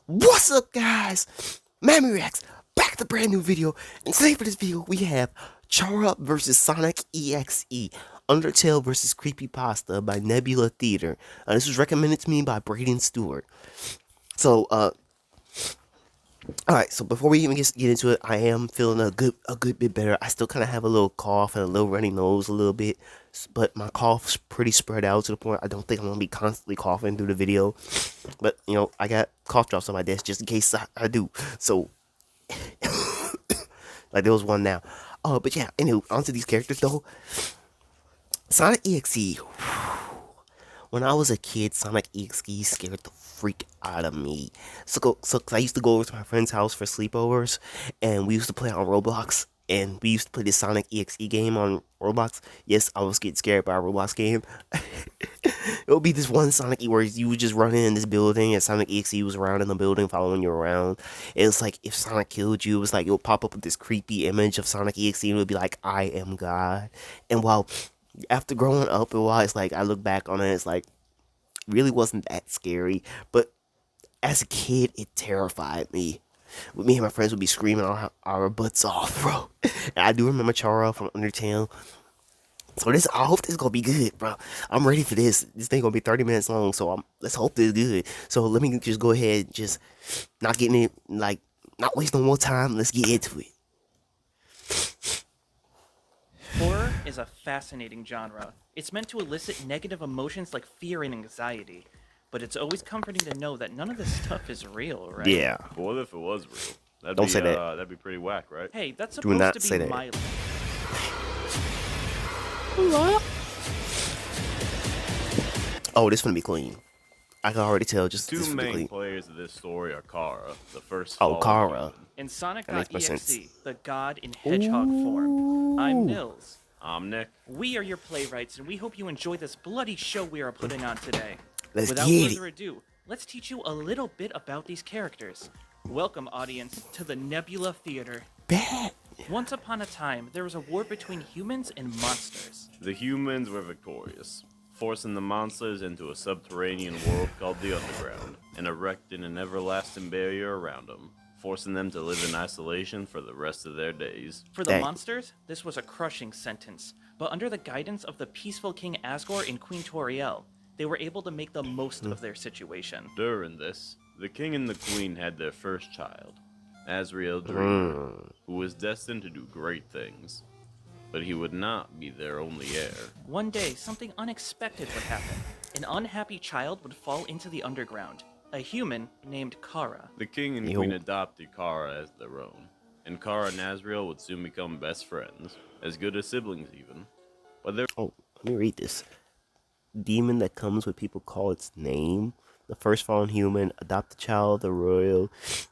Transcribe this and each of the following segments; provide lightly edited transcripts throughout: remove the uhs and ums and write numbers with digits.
What's up, guys? Mammy Rex, back with a brand new video. And today for this video, we have Chara versus Sonic.EXE, Undertale versus Creepypasta by Nebula Theater. This was recommended to me by Braden Stewart. So, alright, so before we even get into it, I am feeling a good bit better. I still kind of have a little cough and a little runny nose a little bit, but my cough's pretty spread out to the point I don't think I'm going to be constantly coughing through the video. But, you know, I got cough drops on my desk just in case I do. So, like there was one now. But yeah, anyway, onto these characters though. Sonic.EXE. When I was a kid, Sonic.EXE scared the freak out of me. So cause I used to go over to my friend's house for sleepovers, and we used to play on Roblox, and we used to play this Sonic.EXE game on Roblox. Yes, I was getting scared by a Roblox game. It would be this one Sonic where you would just run in this building, and Sonic.EXE was around in the building following you around. It was like if Sonic killed you, it was like it would pop up with this creepy image of Sonic.EXE, and it would be like, I am God. And while after growing up, and while it's like I look back on it, it's like really wasn't that scary, but as a kid, it terrified me. Me and my friends would be screaming our butts off, bro. And I do remember Chara from Undertale. So I hope this gonna be good, bro. I'm ready for this. This thing gonna be 30 minutes long, so let's hope this is good. So let me just go ahead, just not getting it, like, not waste no more time. Let's get into it. Horror is a fascinating genre. It's meant to elicit negative emotions like fear and anxiety. But it's always comforting to know that none of this stuff is real, right? Yeah. But what if it was real? Don't say that. That'd be pretty whack, right? Hey, that's Do supposed not to say be that. my... Oh, this gonna be clean. I can already tell. Just Two this gonna be main clean. players of this story are Chara, the first Oh, fallen Chara. human. In That makes more sense. Sonic.EXE, the god in hedgehog form. I'm Nils. I'm Nick. We are your playwrights, and we hope you enjoy this bloody show we are putting on today. Let's Without get further it. ado, let's teach you a little bit about these characters. Welcome, audience, to the Nebula Theater. Bad. Once upon a time, there was a war between humans and monsters. The humans were victorious, forcing the monsters into a subterranean world called the Underground, and erecting an everlasting barrier around them, forcing them to live in isolation for the rest of their days. For the Dang. monsters, this was a crushing sentence, but under the guidance of the peaceful King Asgore and Queen Toriel, they were able to make the most of their situation. During this, the king and the queen had their first child, Azrael Dreamer, who was destined to do great things. But he would not be their only heir. One day, something unexpected would happen. An unhappy child would fall into the underground. A human named Chara. The king and Yo. queen adopted Chara as their own, and Chara and Azrael would soon become best friends, as good as siblings even. But their Oh, let me read this. Demon that comes when people call its name. The first fallen human, adopt a child, the royal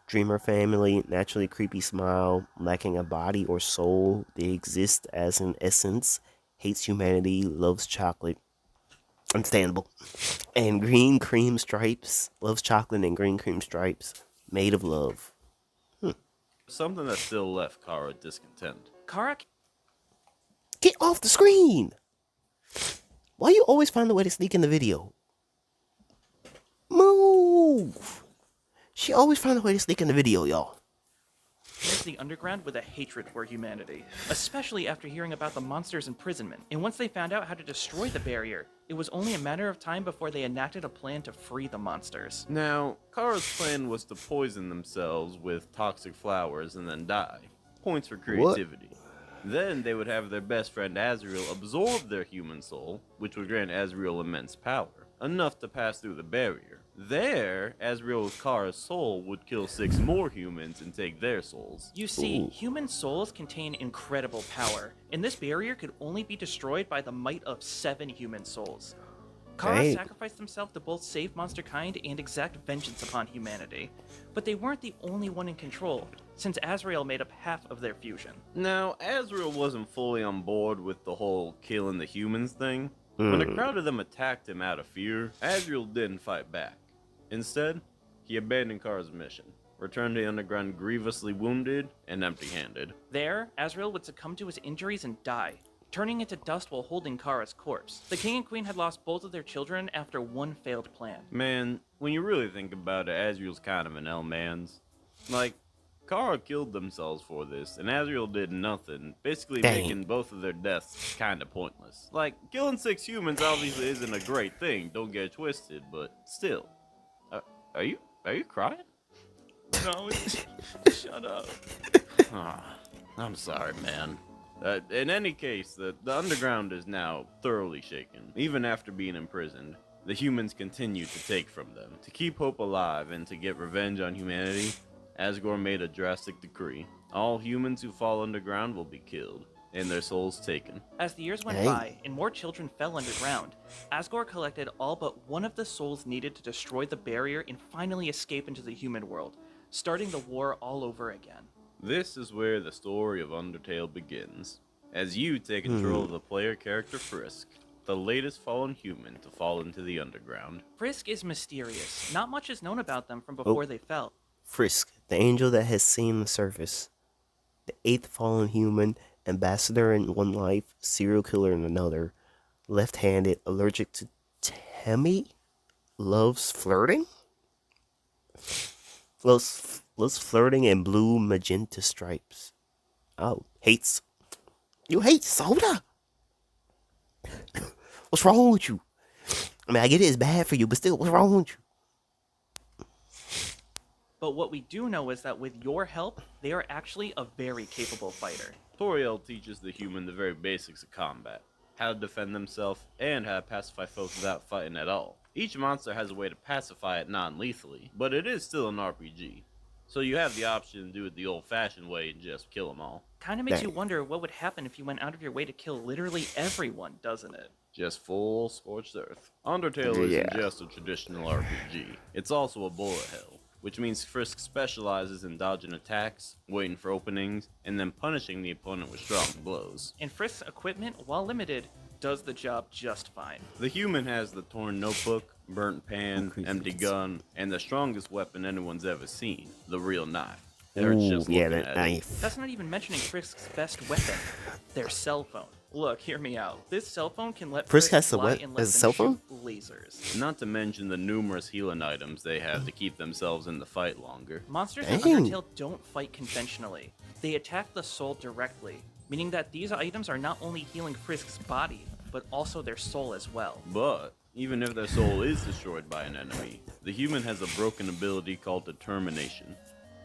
dreamer family, naturally creepy smile, lacking a body or soul. They exist as an essence, hates humanity, loves chocolate. Understandable. And green cream stripes, loves chocolate and green cream stripes, made of love. something that still left Chara discontent. Chara Get off the screen! Why you always find a way to sneak in the video? Move! She always found a way to sneak in the video, y'all. enters the underground with a hatred for humanity, especially after hearing about the monster's imprisonment. And once they found out how to destroy the barrier, it was only a matter of time before they enacted a plan to free the monsters. Now, Chara's plan was to poison themselves with toxic flowers and then die. Points for creativity. Then they would have their best friend Azrael absorb their human soul, which would grant Azrael immense power, enough to pass through the barrier. There, Azrael with Chara's soul would kill 6 more humans and take their souls. You see, Ooh. human souls contain incredible power, and this barrier could only be destroyed by the might of 7 human souls. Chara Dang. sacrificed himself to both save monsterkind and exact vengeance upon humanity. But they weren't the only one in control, since Azrael made up half of their fusion. Now, Azrael wasn't fully on board with the whole killing the humans thing. When a crowd of them attacked him out of fear, Azrael didn't fight back. Instead, he abandoned Chara's mission, returned to the underground grievously wounded and empty-handed. There, Azrael would succumb to his injuries and die, turning into dust while holding Chara's corpse. The king and queen had lost both of their children after one failed plan. Man, when you really think about it, Azriel's kind of an L-man's. Like, Chara killed themselves for this, and Azriel did nothing, basically Dang. making both of their deaths kinda pointless. Like, killing 6 humans obviously isn't a great thing, don't get it twisted, but still. Uh, are you crying? No, shut up. Ah, I'm sorry, man. In any case, the underground is now thoroughly shaken. Even after being imprisoned, the humans continue to take from them. To keep hope alive and to get revenge on humanity, Asgore made a drastic decree. All humans who fall underground will be killed, and their souls taken. As the years went Hey. by and more children fell underground, Asgore collected all but one of the souls needed to destroy the barrier and finally escape into the human world, starting the war all over again. This is where the story of Undertale begins, as you take control of the player character Frisk, the latest fallen human to fall into the underground. Frisk is mysterious. Not much is known about them from Oh. before they fell. Frisk, the angel that has seen the surface. The 8th fallen human, ambassador in one life, serial killer in another. Left-handed, allergic to Temmie? Loves flirting? Loves flirting and blue magenta stripes. Oh, hates. You hate soda? What's wrong with you? I mean, I get it's bad for you, but still, what's wrong with you? But what we do know is that with your help, they are actually a very capable fighter. Toriel teaches the human the very basics of combat, how to defend themselves, and how to pacify foes without fighting at all. Each monster has a way to pacify it non-lethally, but it is still an RPG. So you have the option to do it the old-fashioned way and just kill them all. Kinda makes Dang. you wonder what would happen if you went out of your way to kill literally everyone, doesn't it? Just full scorched earth. Undertale isn't Yeah. just a traditional RPG. It's also a bullet hell, which means Frisk specializes in dodging attacks, waiting for openings, and then punishing the opponent with strong blows. And Frisk's equipment, while limited, does the job just fine. The human has the torn notebook, burnt pan, empty gun, and the strongest weapon anyone's ever seen, the real knife. They're Ooh, just yeah, looking that at it. knife. That's not even mentioning Frisk's best weapon, their cell phone. Look, hear me out. This cell phone can let Frisk has a fly what? and Has let a them cell phone? shoot lasers. Not to mention the numerous healing items they have to keep themselves in the fight longer. Monsters in Dang. Undertale don't fight conventionally. They attack the soul directly, meaning that these items are not only healing Frisk's body, but also their soul as well. But even if their soul is destroyed by an enemy, the human has a broken ability called determination.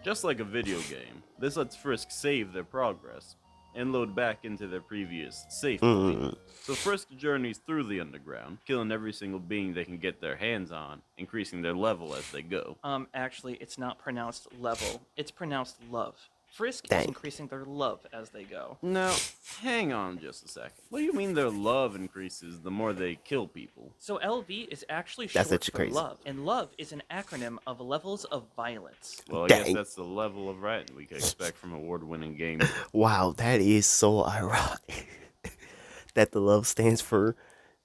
Just like a video game, this lets Frisk save their progress and load back into their previous safe point. So Frisk journeys through the underground, killing every single being they can get their hands on, increasing their level as they go. Actually, it's not pronounced level, it's pronounced love. Frisk Dang. is increasing their love as they go. Now, hang on just a second. What do you mean their love increases the more they kill people? So LV is actually That's short actually for crazy. love, and love is an acronym of levels of violence. Well, I guess Dang. that's the level of writing we could expect from award-winning games. Wow, that is so ironic. That the love stands for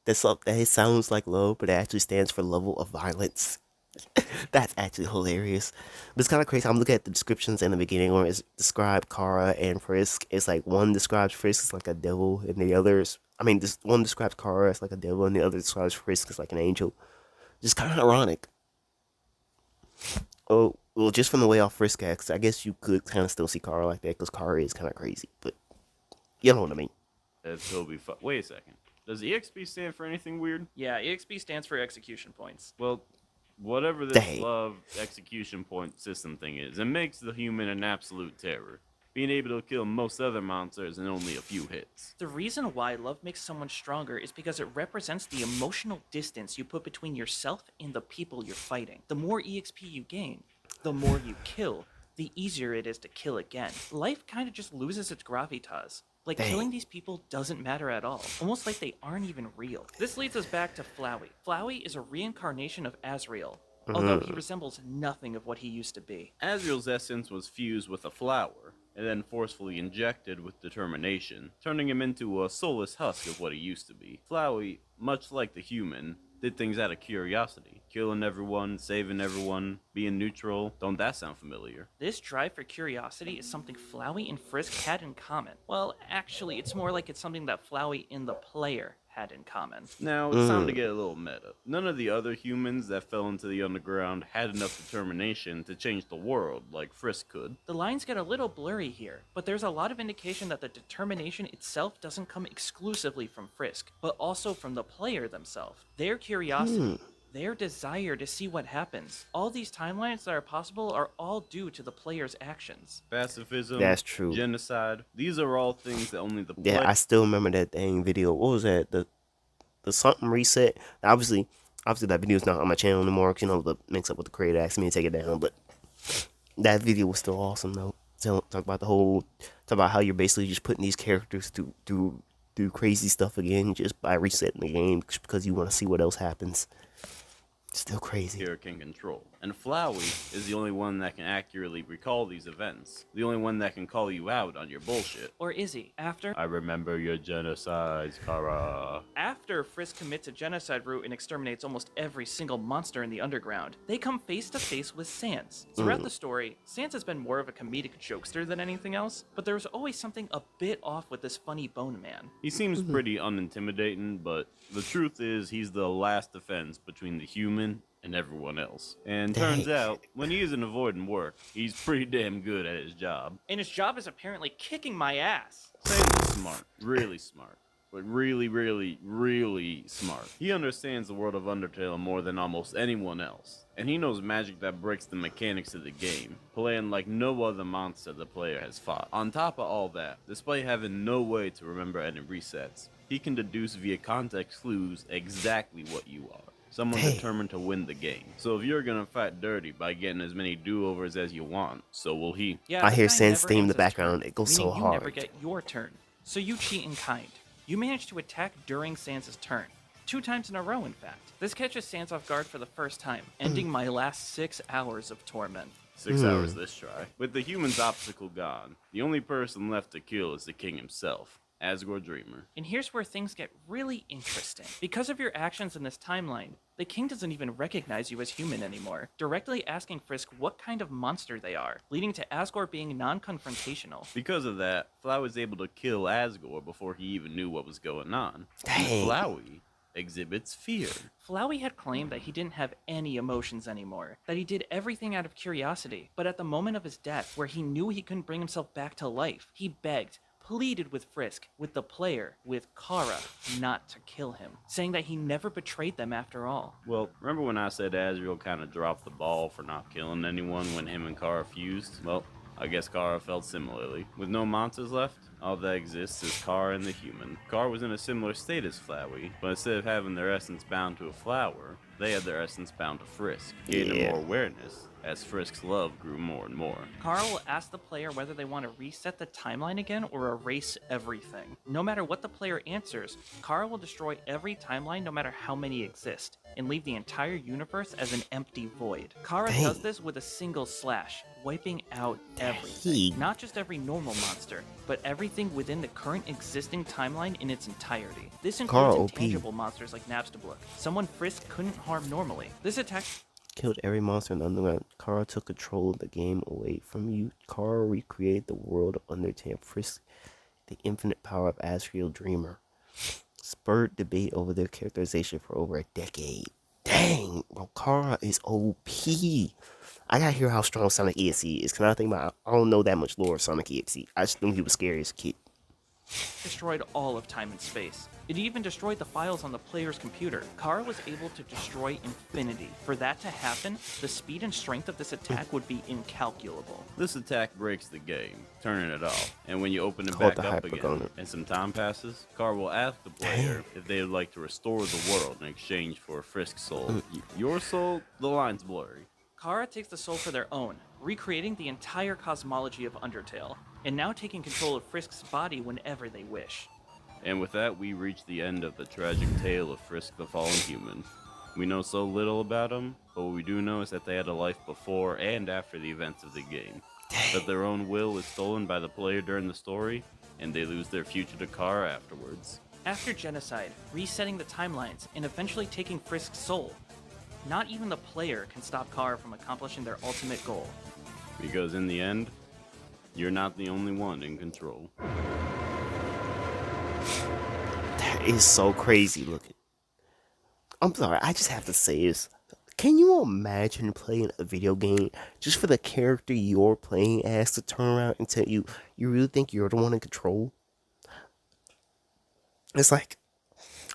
that it sounds like love, but it actually stands for level of violence. That's actually hilarious. But it's kind of crazy. I'm looking at the descriptions in the beginning where it's described Kara and Frisk. It's like one describes Frisk as like a devil, and the others, I mean, this one describes Kara as like a devil, and the other describes Frisk as like an angel. Just kind of ironic. Oh, well, just from the way off Frisk acts, I guess you could kind of still see Kara like that because Kara is kind of crazy, but you know what I mean. Wait a second. Does EXP stand for anything weird? Yeah, EXP stands for execution points. Well, whatever this Dang. love execution point system thing is, it makes the human an absolute terror, being able to kill most other monsters in only a few hits. The reason why love makes someone stronger is because it represents the emotional distance you put between yourself and the people you're fighting. The more EXP you gain, the more you kill, the easier it is to kill again. Life kind of just loses its gravitas. Like, Dang. killing these people doesn't matter at all, almost like they aren't even real. This leads us back to Flowey. Flowey is a reincarnation of Azriel, although he resembles nothing of what he used to be. Azriel's essence was fused with a flower, and then forcefully injected with determination, turning him into a soulless husk of what he used to be. Flowey, much like the human, did things out of curiosity. Killing everyone, saving everyone, being neutral. Don't that sound familiar? This drive for curiosity is something Flowey and Frisk had in common. Well, actually, it's more like it's something that Flowey and the player had in common. Now, it's time to get a little meta. None of the other humans that fell into the underground had enough determination to change the world like Frisk could. The lines get a little blurry here, but there's a lot of indication that the determination itself doesn't come exclusively from Frisk, but also from the player themselves. Their curiosity, their desire to see what happens. All these timelines that are possible are all due to the player's actions. Pacifism, That's true. genocide, these are all things that only the Yeah, player... I still remember that dang video. What was that? The something reset. Obviously that video's not on my channel anymore because, you know, the mix up with the creator asked me to take it down. But that video was still awesome though. So talk about how you're basically just putting these characters through crazy stuff again just by resetting the game because you want to see what else happens. Still crazy. Here can control. And Flowey is the only one that can accurately recall these events. The only one that can call you out on your bullshit. Or is he? I remember your genocides, Chara. After Frisk commits a genocide route and exterminates almost every single monster in the underground, they come face to face with Sans. Throughout the story, Sans has been more of a comedic jokester than anything else, but there's always something a bit off with this funny bone man. He seems pretty unintimidating, but the truth is he's the last defense between the human and everyone else. And turns out, when he isn't avoiding work, he's pretty damn good at his job. And his job is apparently kicking my ass. Sans is smart, really smart. But really, really, really smart. He understands the world of Undertale more than almost anyone else. And he knows magic that breaks the mechanics of the game, playing like no other monster the player has fought. On top of all that, despite having no way to remember any resets, he can deduce via context clues exactly what you are. Someone determined to win the game. So if you're gonna fight dirty by getting as many do-overs as you want, so will he. Yeah, I hear this guy Sans never theme in ends the his background. turn, It goes meaning so you hard. never get your turn. So you cheat in kind. You manage to attack during Sans' turn. 2 times in a row, in fact. This catches Sans off guard for the first time, ending my last 6 hours of torment. 6 hours this try. With the human's obstacle gone, the only person left to kill is the king himself, Asgore Dreamer. And here's where things get really interesting. Because of your actions in this timeline, the king doesn't even recognize you as human anymore, directly asking Frisk what kind of monster they are, leading to Asgore being non-confrontational. Because of that, Flowey was able to kill Asgore before he even knew what was going on. Dang. Flowey exhibits fear. Flowey had claimed that he didn't have any emotions anymore, that he did everything out of curiosity, but at the moment of his death, where he knew he couldn't bring himself back to life, he begged, pleaded with Frisk, with the player, with Chara, not to kill him, saying that he never betrayed them after all. Well, remember when I said Azrael kind of dropped the ball for not killing anyone when him and Chara fused? Well, I guess Chara felt similarly. With no monsters left, all that exists is Chara and the human. Chara was in a similar state as Flowey, but instead of having their essence bound to a flower, they had their essence bound to Frisk, gaining more awareness as Frisk's love grew more and more. Chara will ask the player whether they want to reset the timeline again or erase everything. No matter what the player answers, Chara will destroy every timeline no matter how many exist, and leave the entire universe as an empty void. Chara does this with a single slash, wiping out everything. Not just every normal monster, but everything within the current existing timeline in its entirety. This includes intangible monsters like Nabstablook, someone Frisk couldn't harm normally. This attack Killed every monster in the underground. Chara took control of the game away from you. Chara recreated the world of Undertale. Frisk, the infinite power of Asriel Dreamer, spurred debate over their characterization for over a decade. Dang, bro, Chara is OP. I gotta hear how strong Sonic.EXE is, because I don't know that much lore of Sonic.EXE. I just knew he was scary as a kid. destroyed all of time and space. It even destroyed the files on the player's computer. Chara was able to destroy infinity. For that to happen, the speed and strength of this attack would be incalculable. This attack breaks the game, turning it off. And when you open it Called back the up again, hypergonic. and some time passes, Chara will ask the player if they would like to restore the world in exchange for a Frisk soul. Your soul, the line's blurry. Chara takes the soul for their own, recreating the entire cosmology of Undertale, and now taking control of Frisk's body whenever they wish. And with that, we reach the end of the tragic tale of Frisk the Fallen Human. We know so little about them, but what we do know is that they had a life before and after the events of the game. That their own will is stolen by the player during the story, and they lose their future to Chara afterwards. After genocide, resetting the timelines, and eventually taking Frisk's soul, not even the player can stop Chara from accomplishing their ultimate goal. Because in the end, you're not the only one in control. is so crazy looking. I'm sorry, I just have to say this. Can you imagine playing a video game just for the character you're playing as to turn around and tell you you really think you're the one in control? It's like,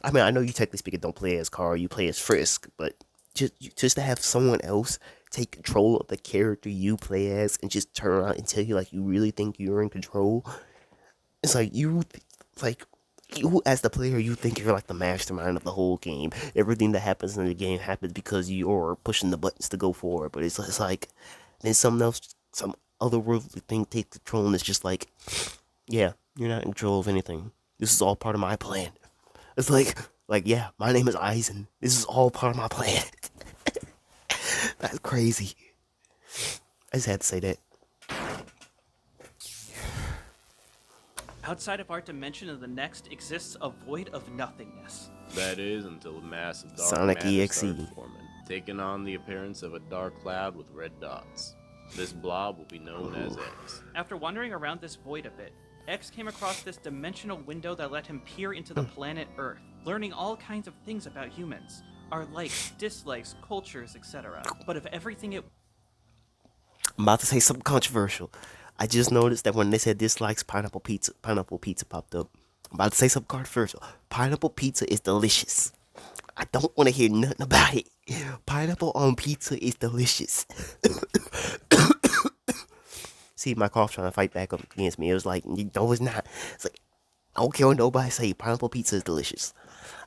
I mean, I know you technically speaking don't play as Carl, you play as Frisk, but just to have someone else take control of the character you play as and just turn around and tell you like you really think you're in control. It's like like you as the player, you think you're like the mastermind of the whole game. Everything that happens in the game happens because you're pushing the buttons to go forward. But it's like then something else, some otherworldly thing takes control, and it's just like, yeah, you're not in control of anything. This is all part of my plan. It's like yeah, my name is Eisen. This is all part of my plan. That's crazy. I just had to say that. Outside of our dimension of the next exists a void of nothingness. That is until a massive dark Sonic.EXE. matter starts forming, taking on the appearance of a dark cloud with red dots. This blob will be known as X. After wandering around this void a bit, X came across this dimensional window that let him peer into the planet Earth, learning all kinds of things about humans. Our likes, dislikes, cultures, etc. But of everything it... I'm about to say something controversial. I just noticed that when they said dislikes pineapple pizza popped up. I'm about to say something controversial. Pineapple pizza is delicious. I don't want to hear nothing about it. Pineapple on pizza is delicious. See, my cough trying to fight back up against me. It was like, no, it's not. It's like, I don't care what nobody say. Pineapple pizza is delicious.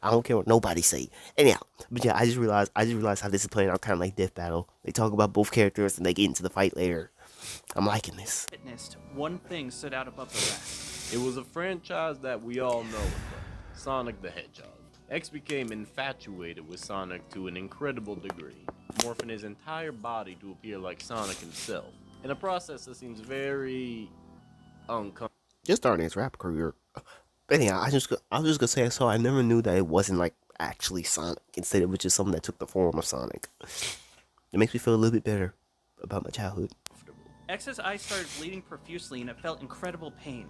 I don't care what nobody say. Anyhow, but yeah, I just realized how this is playing out kind of like Death Battle. They talk about both characters and they get into the fight later. I'm liking this. witnessed, one thing stood out above the rest. It was a franchise that we all know and love, Sonic the Hedgehog. X became infatuated with Sonic to an incredible degree, morphing his entire body to appear like Sonic himself, in a process that seems very uncomfortable. Just starting his rap career. But anyhow, I was just gonna say, so I never knew that it wasn't like actually Sonic. Instead, it was just something that took the form of Sonic. It makes me feel a little bit better about my childhood. X's eyes started bleeding profusely and it felt incredible pain.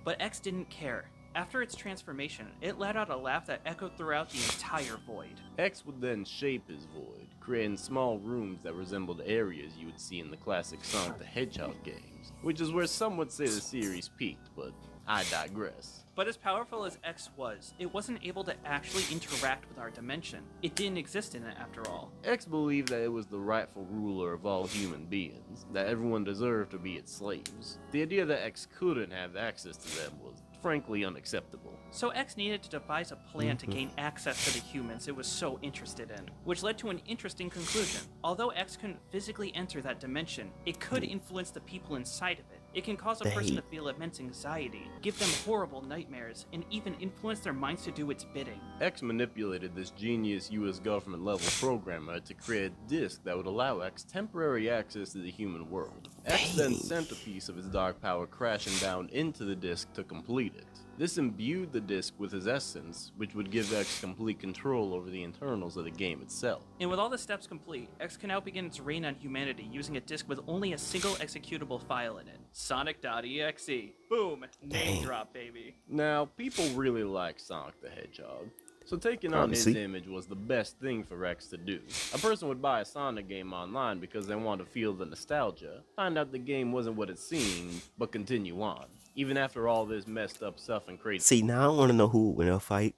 But X didn't care. After its transformation, it let out a laugh that echoed throughout the entire void. X would then shape his void, creating small rooms that resembled areas you would see in the classic Sonic the Hedgehog games, which is where some would say the series peaked, but I digress. But as powerful as X was, it wasn't able to actually interact with our dimension. It didn't exist in it after all. X believed that it was the rightful ruler of all human beings, that everyone deserved to be its slaves. The idea that X couldn't have access to them was frankly unacceptable. So X needed to devise a plan to gain access to the humans it was so interested in, which led to an interesting conclusion. Although X couldn't physically enter that dimension, it could influence the people inside of it. It can cause a person to feel immense anxiety, give them horrible nightmares, and even influence their minds to do its bidding. X manipulated this genius US government level programmer to create a disk that would allow X temporary access to the human world. X then sent a piece of his dark power crashing down into the disk to complete it. This imbued the disk with his essence, which would give X complete control over the internals of the game itself. And with all the steps complete, X can now begin its reign on humanity using a disk with only a single executable file in it. Sonic.exe. Boom! Name drop, baby. Now, people really like Sonic the Hedgehog, so taking on his image was the best thing for X to do. A person would buy a Sonic game online because they want to feel the nostalgia, find out the game wasn't what it seemed, but continue on. Even after all this messed up stuff and crazy. See, now I want to know who would win a fight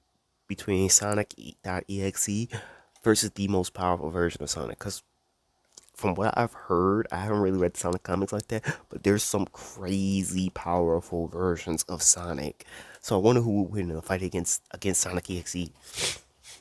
between Sonic.exe versus the most powerful version of Sonic. Because from what I've heard, I haven't really read Sonic comics like that, but there's some crazy powerful versions of Sonic. So I wonder who would win in a fight against Sonic.exe.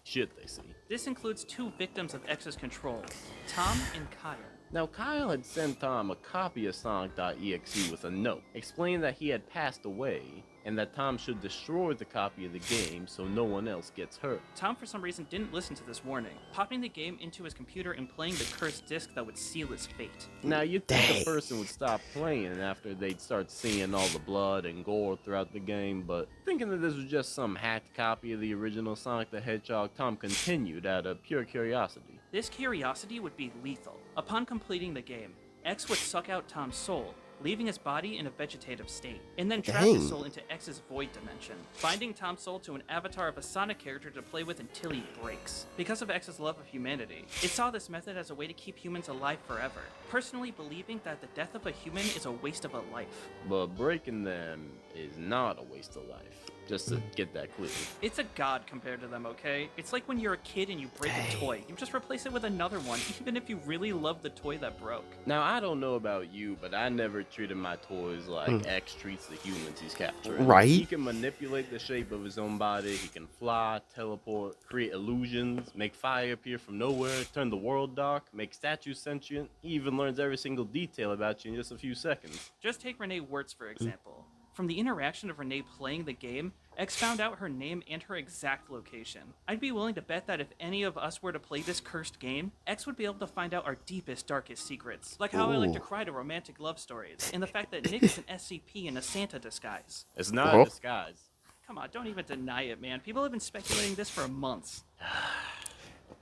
Shit, they see. This includes two victims of X's control, Tom and Kyle. Now, Kyle had sent Tom a copy of Sonic.exe with a note, explaining that he had passed away, and that Tom should destroy the copy of the game so no one else gets hurt. Tom, for some reason, didn't listen to this warning, popping the game into his computer and playing the cursed disc that would seal his fate. Now, you'd think the person would stop playing after they'd start seeing all the blood and gore throughout the game, but thinking that this was just some hacked copy of the original Sonic the Hedgehog, Tom continued out of pure curiosity. This curiosity would be lethal. Upon completing the game, X would suck out Tom's soul, leaving his body in a vegetative state, and then trapped his Dang. soul into X's void dimension, binding Tom's soul to an avatar of a Sonic character to play with until he breaks. Because of X's love of humanity, it saw this method as a way to keep humans alive forever, personally believing that the death of a human is a waste of a life. But breaking them is not a waste of life. Just to get that clear. It's a god compared to them, okay? It's like when you're a kid and you break a toy. You just replace it with another one, even if you really love the toy that broke. Now, I don't know about you, but I never treated my toys like X treats the humans he's capturing. Right. He can manipulate the shape of his own body, he can fly, teleport, create illusions, make fire appear from nowhere, turn the world dark, make statues sentient. He even learns every single detail about you in just a few seconds. Just take Renee Wirtz, for example. From the interaction of Renee playing the game, X found out her name and her exact location. I'd be willing to bet that if any of us were to play this cursed game, X would be able to find out our deepest, darkest secrets. Like how I like to Ooh. cry to romantic love stories, and the fact that Nick is an SCP in a Santa disguise. It's not Oh. a disguise. Come on, don't even deny it, man. People have been speculating this for months.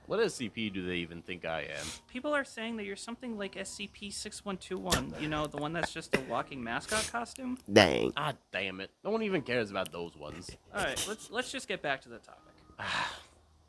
What SCP do they even think I am? People are saying that you're something like SCP-6121, you know, the one that's just a walking mascot costume? Dang. Ah, damn it. No one even cares about those ones. Alright, let's just get back to the topic.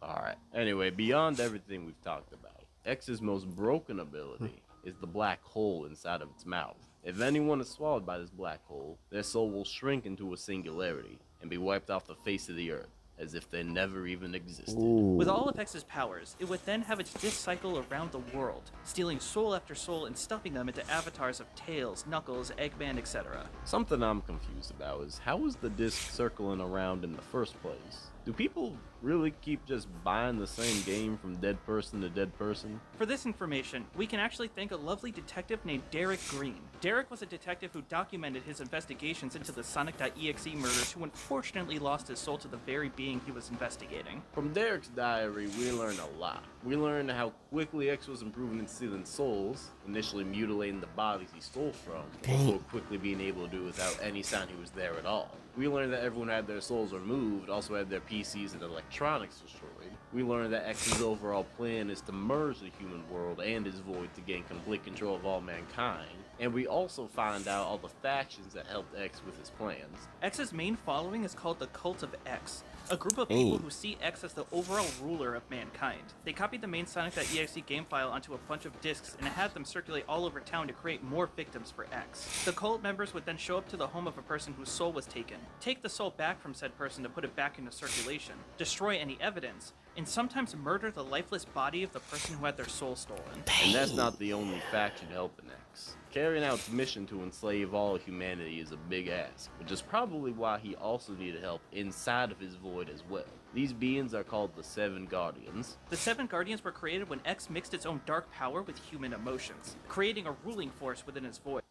Alright. Anyway, beyond everything we've talked about, X's most broken ability is the black hole inside of its mouth. If anyone is swallowed by this black hole, their soul will shrink into a singularity and be wiped off the face of the earth, as if they never even existed. Ooh. With all of X's powers, it would then have its disc cycle around the world, stealing soul after soul and stuffing them into avatars of Tails, Knuckles, Eggman, etc. Something I'm confused about is how is the disc circling around in the first place? Do people really keep just buying the same game from dead person to dead person? For this information, we can actually thank a lovely detective named Derek Green. Derek was a detective who documented his investigations into the Sonic.EXE murders, who unfortunately lost his soul to the very being he was investigating. From Derek's diary, we learn a lot. We learn how quickly X was improving in stealing souls, initially mutilating the bodies he stole from, before quickly being able to do without any sign he was there at all. We learned that everyone had their souls removed, also had their PCs and electronics destroyed. We learned that X's overall plan is to merge the human world and his void to gain complete control of all mankind. And we also find out all the factions that helped X with his plans. X's main following is called the Cult of X, a group of people who see X as the overall ruler of mankind. They copied the main Sonic.exe game file onto a bunch of discs and had them circulate all over town to create more victims for X. The cult members would then show up to the home of a person whose soul was taken, take the soul back from said person to put it back into circulation, destroy any evidence, and sometimes murder the lifeless body of the person who had their soul stolen. And that's not the only faction helping X. Carrying out its mission to enslave all humanity is a big ask, which is probably why he also needed help inside of his void as well. These beings are called the Seven Guardians. The Seven Guardians were created when X mixed its own dark power with human emotions, creating a ruling force within his void.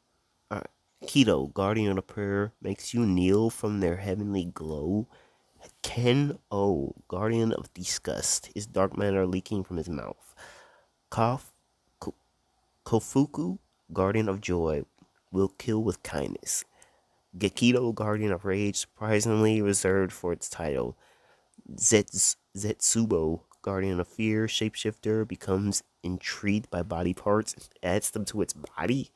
Keto, guardian of prayer, makes you kneel from their heavenly glow. Ken O, guardian of disgust, his dark matter leaking from his mouth. Kofuku, guardian of joy, will kill with kindness. Gekido, guardian of rage, surprisingly reserved for its title. Zetsubo, guardian of fear, shapeshifter, becomes intrigued by body parts and adds them to its body.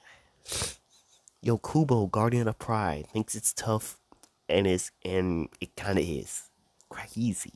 Yokubo, guardian of pride, thinks it's tough and it kinda is. Crazy.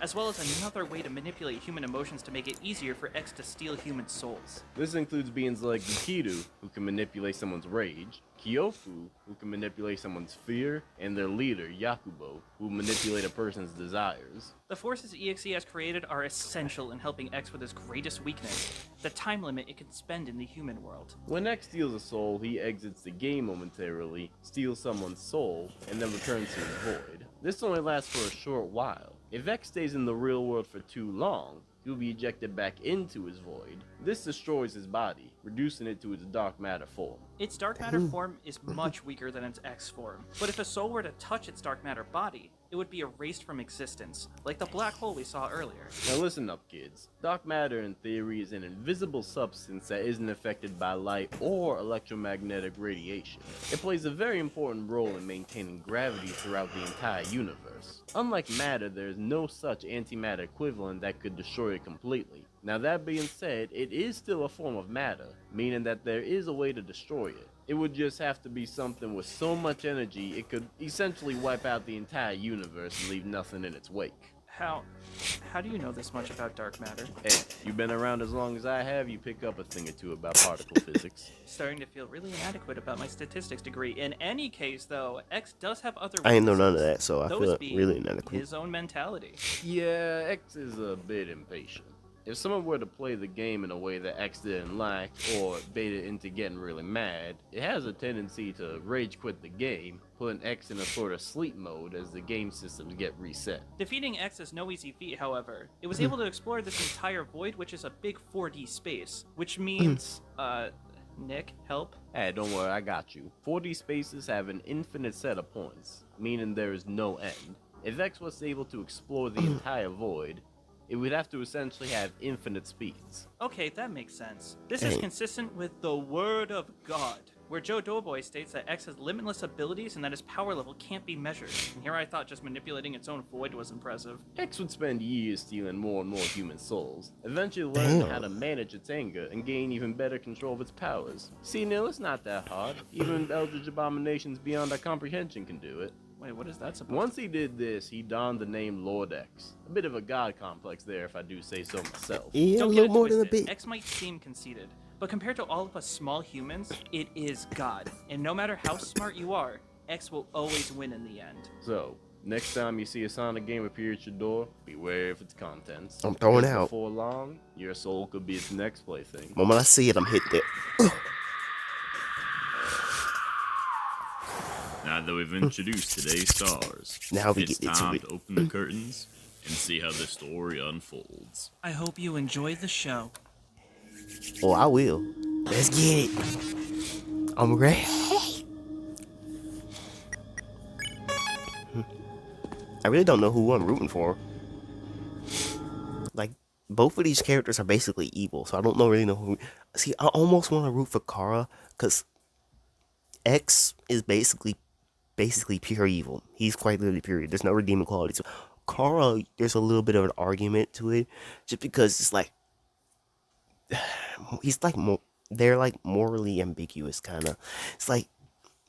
As well as another way to manipulate human emotions to make it easier for X to steal human souls. This includes beings like Gekido, who can manipulate someone's rage, Kyofu, who can manipulate someone's fear, and their leader, Yakubo, who manipulate a person's desires. The forces EXE has created are essential in helping X with his greatest weakness, the time limit it can spend in the human world. When X steals a soul, he exits the game momentarily, steals someone's soul, and then returns to his void. This only lasts for a short while. If X stays in the real world for too long, he'll be ejected back into his void. This destroys his body, reducing it to its dark matter form. Its dark matter form is much weaker than its X form, but if a soul were to touch its dark matter body, it would be erased from existence, like the black hole we saw earlier. Now listen up, kids. Dark matter in theory is an invisible substance that isn't affected by light or electromagnetic radiation. It plays a very important role in maintaining gravity throughout the entire universe. Unlike matter, there is no such antimatter equivalent that could destroy it completely. Now that being said, it is still a form of matter, meaning that there is a way to destroy it. It would just have to be something with so much energy it could essentially wipe out the entire universe and leave nothing in its wake. How do you know this much about dark matter? Hey, you've been around as long as I have, you pick up a thing or two about particle physics. Starting to feel really inadequate about my statistics degree. In any case, though, X does have other I ain't know weaknesses. none of that, so I Those feel being really inadequate. his own mentality. Yeah, X is a bit impatient. If someone were to play the game in a way that X didn't like, or bait it into getting really mad, it has a tendency to rage quit the game, putting X in a sort of sleep mode as the game systems get reset. Defeating X is no easy feat, however. It was able to explore this entire void, which is a big 4D space, which means, Nick, help? Hey, don't worry, I got you. 4D spaces have an infinite set of points, meaning there is no end. If X was able to explore the entire void, it would have to essentially have infinite speeds. Okay, that makes sense. This is consistent with the Word of God, where Joe Doughboy states that X has limitless abilities and that his power level can't be measured. And here I thought just manipulating its own void was impressive. X would spend years stealing more and more human souls, eventually learning Damn. how to manage its anger and gain even better control of its powers. See, Neil, it's not that hard. Even eldritch abominations beyond our comprehension can do it. Wait, what is that supposed Once he did this, he donned the name Lord X. A bit of a god complex there, if I do say so myself. Yeah, a Don't get little it more than a twisted. bit. X might seem conceited, but compared to all of us small humans, it is God. And no matter how smart you are, X will always win in the end. So, next time you see a Sonic game appear at your door, beware of its contents. I'm throwing Because out. Before long, your soul could be its next plaything. The moment I see it, I'm hitting it. Now that we've introduced today's stars, Now we it's get into time it. to open the curtains and see how the story unfolds. I hope you enjoy the show. Oh, I will. Let's get it. I'm ready. I really don't know who I'm rooting for. Like, both of these characters are basically evil, so I don't really know who. See, I almost want to root for Chara, because X is basically pure evil. He's quite literally pure. There's no redeeming qualities. So Chara, there's a little bit of an argument to it, just because it's like he's like they're like morally ambiguous kind of. It's like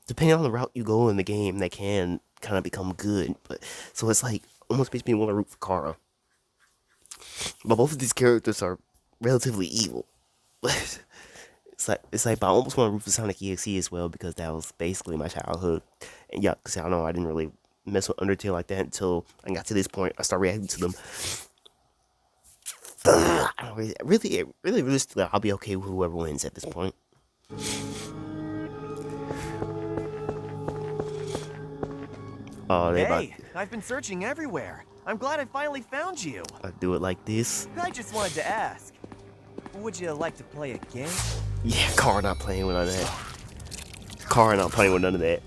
depending on the route you go in the game, they can kind of become good. But so it's like almost makes me want to root for Chara. But both of these characters are relatively evil. It's like, but I almost want to root for Sonic.EXE as well, because that was basically my childhood. And yeah, because I know I didn't really mess with Undertale like that until I got to this point. I started reacting to them. I don't really, I'll be okay with whoever wins at this point. Oh, they about Hey, I've been searching everywhere. I'm glad I finally found you. to do it like this. I just wanted to ask, would you like to play a game? Yeah, Chara not playing with none of that. Chara not playing with none of that.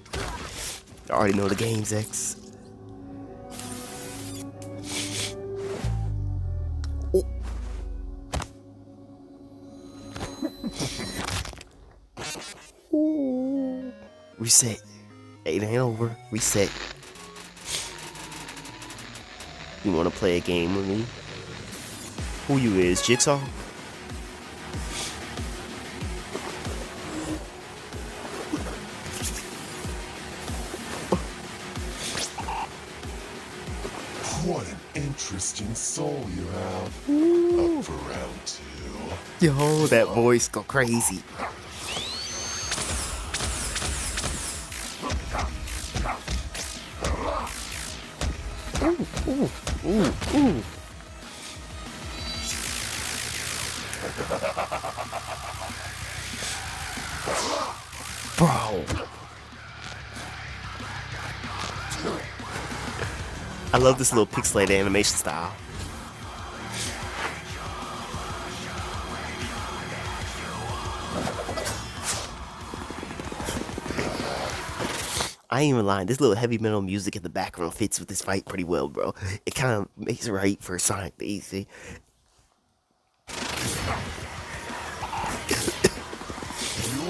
I already know the games, X. Oh. Ooh. Reset. It ain't over. Reset. You wanna play a game with me? Who you is, Jigsaw? What an interesting soul you have. Up for round 2. Yo, that voice go crazy. Ooh. Bro. I love this little pixelated animation style. I ain't even lying. This little heavy metal music in the background fits with this fight pretty well, bro. It kind of makes it right for Sonic.EXE. You're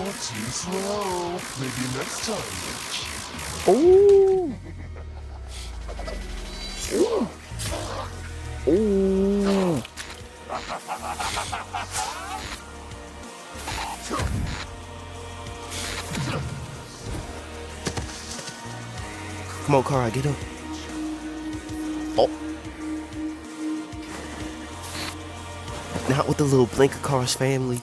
too slow. Maybe next time. Ooh. Ooh. Ooh. Come on, Chara, get him. Oh. Not with the little blink of Chara's family.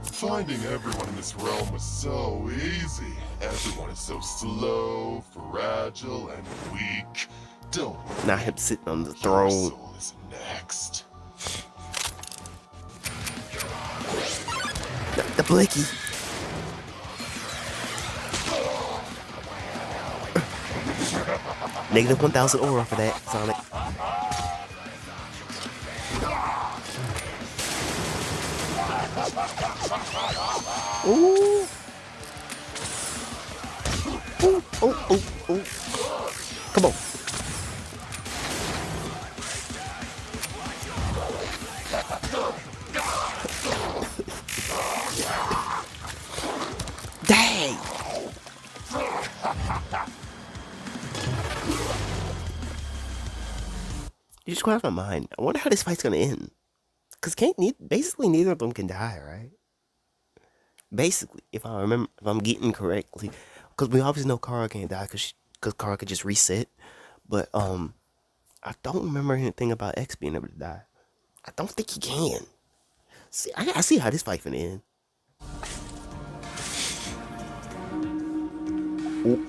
Finding everyone in this realm was so easy. Everyone is so slow, fragile, and weak. Don't worry. Not him sitting on the Your throne. soul is next. The Blicky. Negative 1,000 aura for that, Sonic. Ooh. Ooh, ooh, ooh, ooh. Come on. Dang. You just crossed my mind. I wonder how this fight's gonna end. Cause basically neither of them can die, right? Basically, if I remember, if I'm getting correctly, because we obviously know Chara can't die because Chara could just reset. But I don't remember anything about X being able to die. I don't think he can. See, I see how this fight finna end.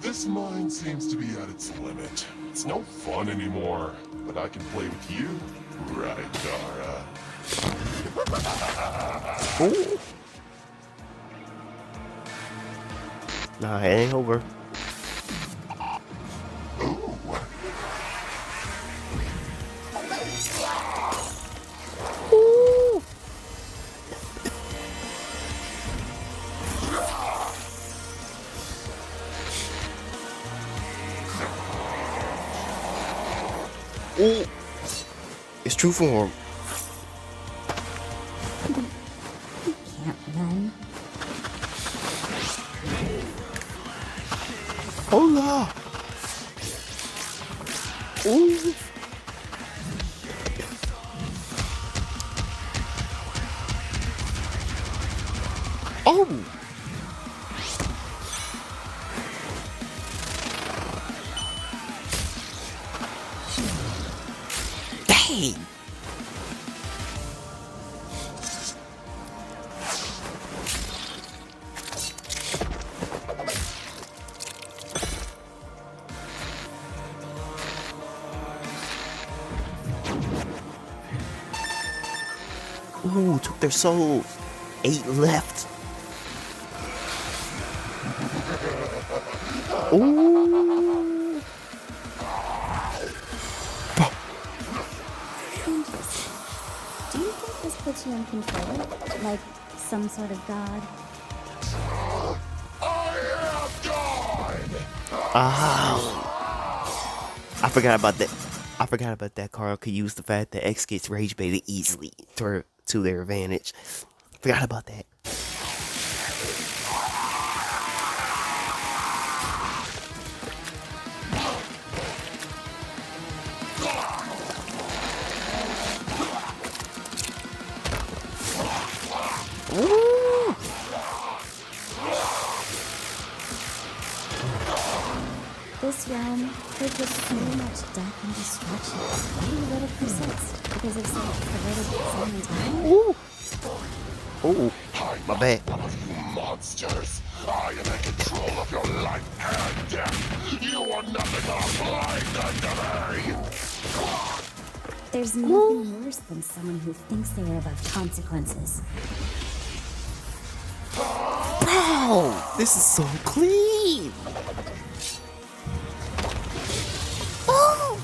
This mine seems to be at its limit. It's no fun anymore, but I can play with you, right, Chara? Ooh. Nah, it ain't over. Ooh. Ooh. It's true form. Can't run. Hola. Ooh. Oh. Dang. Ooh, took their souls. 8 left. Ooh. Interesting. Do you think this puts you in control? Like some sort of god? I forgot about that. I forgot about that. Carl could use the fact that X gets rage baited easily to their advantage. Forgot about that. Ooh. This realm, there's just so much death and destruction. Why do you let it persist? Because of some perverted time? Ooh. Ooh. My bad. You monsters! I am in control of your life and death! You are nothing but a blind to me! There's nothing worse than someone who thinks they are above consequences. Bro, this is so clean. Oh.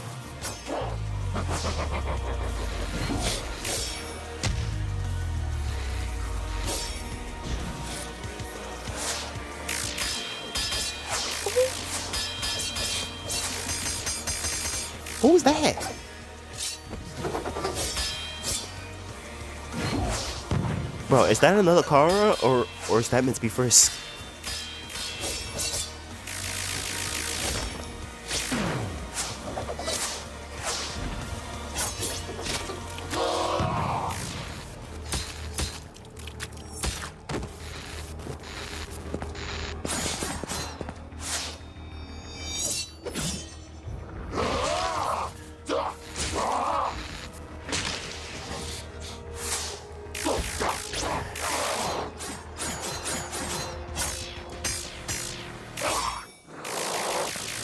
What was that? Bro, is that another Chara or is that meant to be first?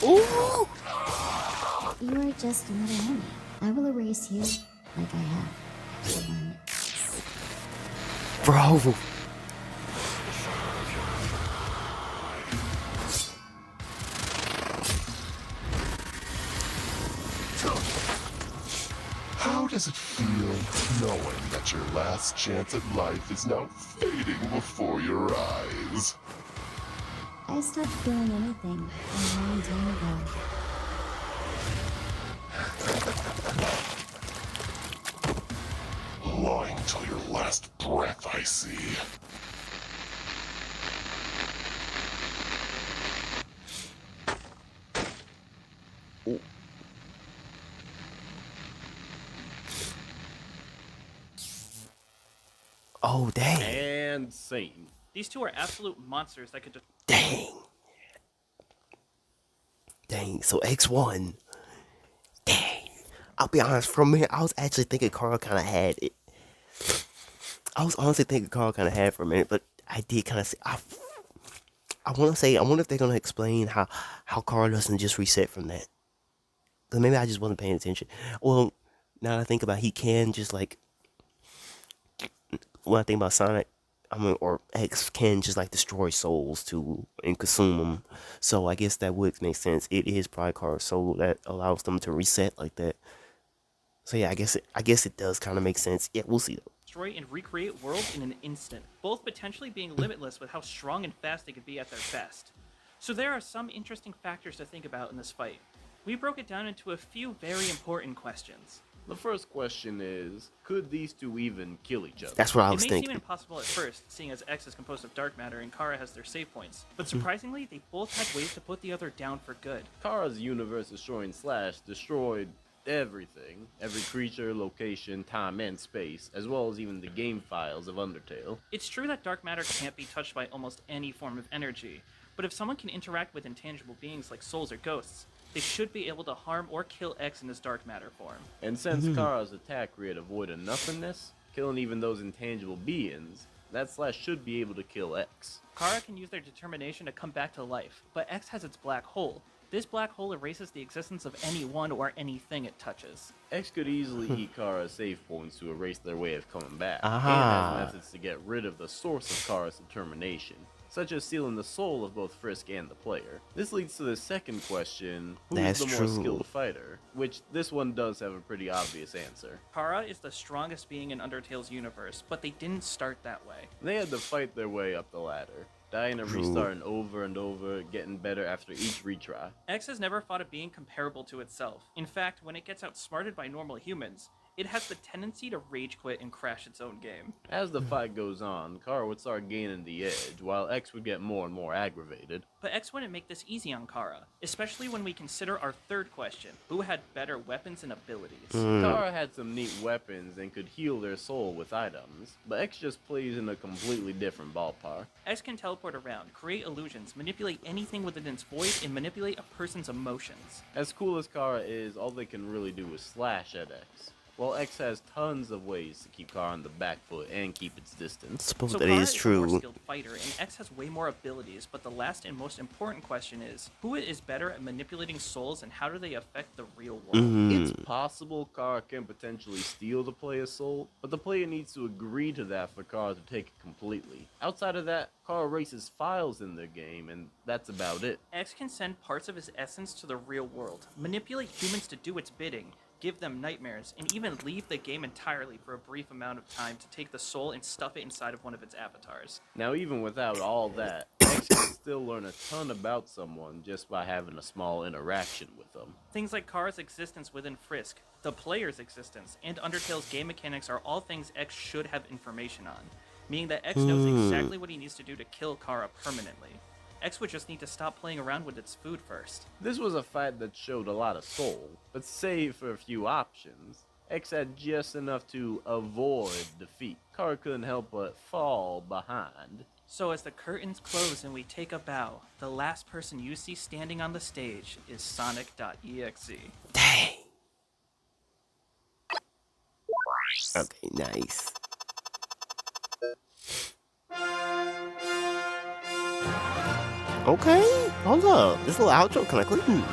Ooh! You are just another enemy. I will erase you like I have everyone else. Bro. How does it feel knowing that your last chance at life is now fading before your eyes? I stopped feeling anything a long time ago. Lying till your last breath, I see. Oh, dang. And Satan. These two are absolute monsters that could just. Dang. Dang. So X1. Dang. I'll be honest, for a minute, I was actually thinking Carl kind of had it. I was honestly thinking Carl kind of had it for a minute, but I did kind of say, I want to say, I wonder if they're going to explain how Carl doesn't just reset from that. Because maybe I just wasn't paying attention. Well, now that I think about it, he can just like, when I think about Sonic, I mean, or X can just like destroy souls too and consume them. So I guess that would make sense. It is probably Carl's soul that allows them to reset like that. So yeah, I guess it does kind of make sense. Yeah, we'll see though. Destroy and recreate worlds in an instant, both potentially being limitless with how strong and fast they could be at their best. So there are some interesting factors to think about in this fight. We broke it down into a few very important questions. The first question is, could these two even kill each other? That's what I It was may seem thinking. impossible at first, seeing as X is composed of dark matter and Chara has their save points, but surprisingly, they both had ways to put the other down for good. Kara's universe-destroying slash destroyed everything. Every creature, location, time, and space, as well as even the game files of Undertale. It's true that dark matter can't be touched by almost any form of energy, but if someone can interact with intangible beings like souls or ghosts, they should be able to harm or kill X in his dark matter form. And since Kara's attack create a void of nothingness, killing even those intangible beings, that slash should be able to kill X. Chara can use their determination to come back to life, but X has its black hole. This black hole erases the existence of anyone or anything it touches. X could easily eat Kara's save points to erase their way of coming back, Aha. and has methods to get rid of the source of Kara's determination, such as stealing the soul of both Frisk and the player. This leads to the second question, who's That's the more true. skilled fighter? Which this one does have a pretty obvious answer. Chara is the strongest being in Undertale's universe, but they didn't start that way. They had to fight their way up the ladder, dying and True. restarting over and over, getting better after each retry. X has never fought a being comparable to itself. In fact, when it gets outsmarted by normal humans, it has the tendency to rage quit and crash its own game. As the fight goes on, Kara would start gaining the edge, while X would get more and more aggravated. But X wouldn't make this easy on Chara, especially when we consider our third question, who had better weapons and abilities. Kara had some neat weapons and could heal their soul with items, but X just plays in a completely different ballpark. X can teleport around, create illusions, manipulate anything within its void, and manipulate a person's emotions. As cool as Kara is, all they can really do is slash at X. While X has tons of ways to keep Kara on the back foot and keep its distance. Suppose So that Chara is is a true. more skilled fighter, and X has way more abilities, but the last and most important question is, who is better at manipulating souls and how do they affect the real world? It's possible Kara can potentially steal the player's soul, but the player needs to agree to that for Kara to take it completely. Outside of that, Kara erases files in their game, and that's about it. X can send parts of his essence to the real world, manipulate humans to do its bidding, give them nightmares, and even leave the game entirely for a brief amount of time to take the soul and stuff it inside of one of its avatars. Now, even without all that, X can still learn a ton about someone just by having a small interaction with them. Things like Kara's existence within Frisk, the player's existence, and Undertale's game mechanics are all things X should have information on, meaning that X knows exactly what he needs to do to kill Chara permanently. X would just need to stop playing around with its food first. This was a fight that showed a lot of soul, but save for a few options, X had just enough to avoid defeat. Kara couldn't help but fall behind. So as the curtains close and we take a bow, the last person you see standing on the stage is Sonic.EXE. Dang. Okay, nice. Okay. Hold up, this little outro kind of clean.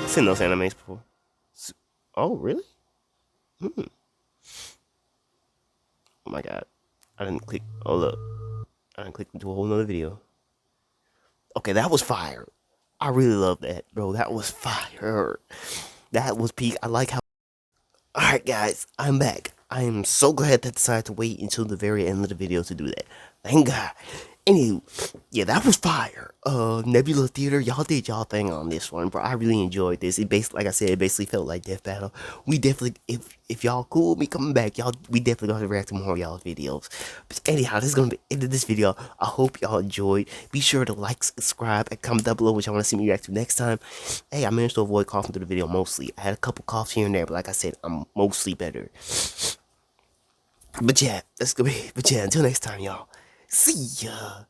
I've seen those animes before. Oh, really? Hmm. Oh my god. I didn't click. Hold up. I didn't click into a whole nother video. Okay, that was fire. I really love that, bro. That was fire. That was peak. I like how. Alright, guys, I'm back. I am so glad that I decided to wait until the very end of the video to do that. Thank God. Anywho, yeah, that was fire. Nebula Theater, y'all did y'all thing on this one, bro. I really enjoyed this. It basically, like I said, it basically felt like Death Battle. We definitely, if y'all cool with me coming back, we definitely gonna react to more of y'all's videos. But anyhow, this is gonna be the end of this video. I hope y'all enjoyed. Be sure to like, subscribe, and comment down below what y'all want to see me react to next time. Hey, I managed to avoid coughing through the video mostly. I had a couple coughs here and there, but like I said, I'm mostly better. But yeah, that's gonna be. But yeah, until next time, y'all. See ya.